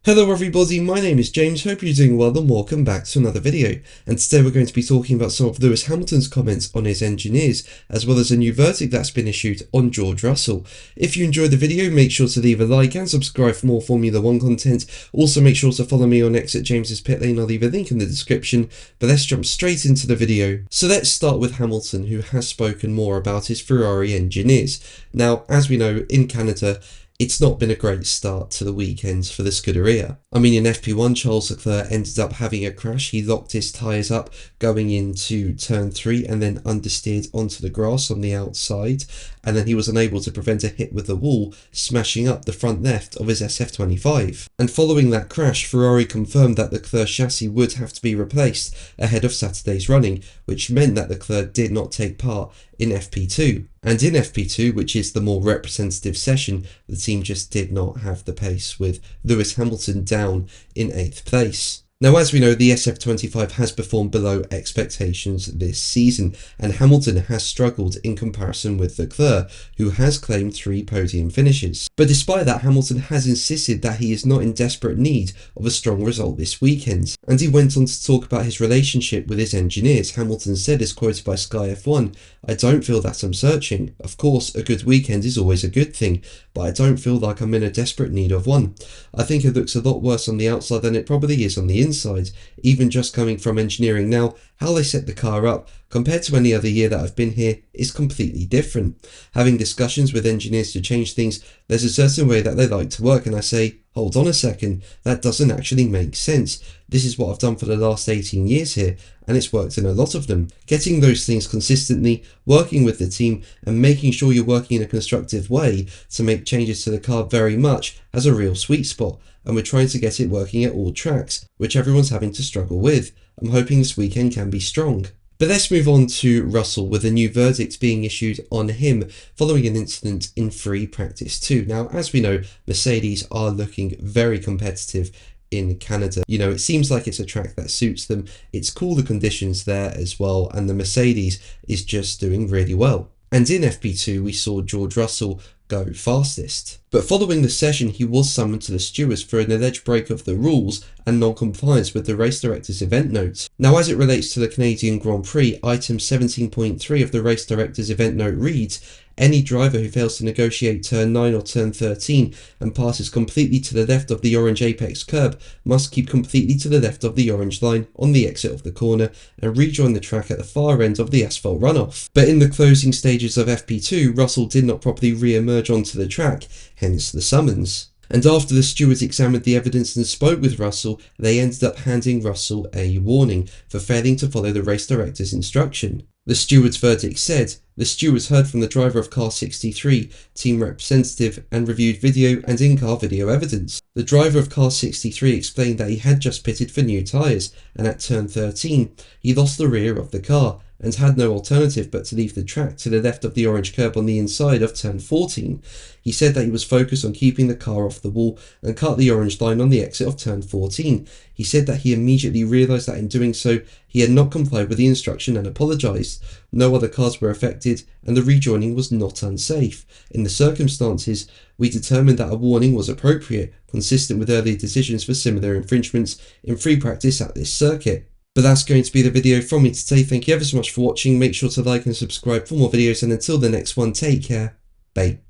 Hello everybody, my name is James, hope you're doing well and welcome back to another video. And today we're going to be talking about some of Lewis Hamilton's comments on his engineers, as well as a new verdict that's been issued on George Russell. If you enjoyed the video, make sure to leave a like and subscribe for more Formula 1 content. Also make sure to follow me on X at James's Pit Lane, I'll leave a link in the description. But let's jump straight into the video. So let's start with Hamilton, who has spoken more about his Ferrari engineers. Now, as we know, in Canada, it's not been a great start to the weekends for the Scuderia. I mean, in FP1, Charles Leclerc ended up having a crash. He locked his tyres up going into turn 3 and then understeered onto the grass on the outside. And then he was unable to prevent a hit with the wall, smashing up the front left of his SF25. And following that crash, Ferrari confirmed that Leclerc's chassis would have to be replaced ahead of Saturday's running, which meant that Leclerc did not take part in FP2. And in FP2, which is the more representative session, the team just did not have the pace, with Lewis Hamilton down in 8th place. Now, as we know, the SF25 has performed below expectations this season, and Hamilton has struggled in comparison with Leclerc, who has claimed 3 podium finishes. But despite that, Hamilton has insisted that he is not in desperate need of a strong result this weekend, and he went on to talk about his relationship with his engineers. Hamilton said, as quoted by Sky F1, "I don't feel that I'm searching. Of course, a good weekend is always a good thing, but I don't feel like I'm in a desperate need of one. I think it looks a lot worse on the outside than it probably is on the inside, even just coming from engineering now. How they set the car up compared to any other year that I've been here is completely different. Having discussions with engineers to change things, there's a certain way that they like to work, and I say, hold on a second, that doesn't actually make sense. This is what I've done for the last 18 years here, and it's worked in a lot of them. Getting those things consistently, working with the team, and making sure you're working in a constructive way to make changes to the car very much has a real sweet spot, and we're trying to get it working at all tracks, which everyone's having to struggle with. I'm hoping this weekend can be strong." But let's move on to Russell, with a new verdict being issued on him following an incident in free practice 2. Now, as we know, Mercedes are looking very competitive in Canada. You know, it seems like it's a track that suits them. It's cooler conditions there as well, and the Mercedes is just doing really well. And in FP2, we saw George Russell go fastest. But following the session, he was summoned to the stewards for an alleged break of the rules and non-compliance with the race director's event note. Now, as it relates to the Canadian Grand Prix, item 17.3 of the race director's event note reads, "Any driver who fails to negotiate turn 9 or turn 13 and passes completely to the left of the orange apex curb must keep completely to the left of the orange line on the exit of the corner and rejoin the track at the far end of the asphalt runoff." But in the closing stages of FP2, Russell did not properly re-emerge onto the track, hence the summons. And after the stewards examined the evidence and spoke with Russell, they ended up handing Russell a warning for failing to follow the race director's instruction. The stewards' verdict said, "The stewards heard from the driver of car 63, team representative, and reviewed video and in-car video evidence. The driver of car 63 explained that he had just pitted for new tyres, and at turn 13, he lost the rear of the car, and had no alternative but to leave the track to the left of the orange curb on the inside of turn 14. He said that he was focused on keeping the car off the wall and cut the orange line on the exit of turn 14. He said that he immediately realised that in doing so, he had not complied with the instruction and apologised. No other cars were affected, and the rejoining was not unsafe. In the circumstances, we determined that a warning was appropriate, consistent with earlier decisions for similar infringements in free practice at this circuit." But that's going to be the video from me today. Thank you ever so much for watching. Make sure to like and subscribe for more videos, and until the next one, take care. Bye.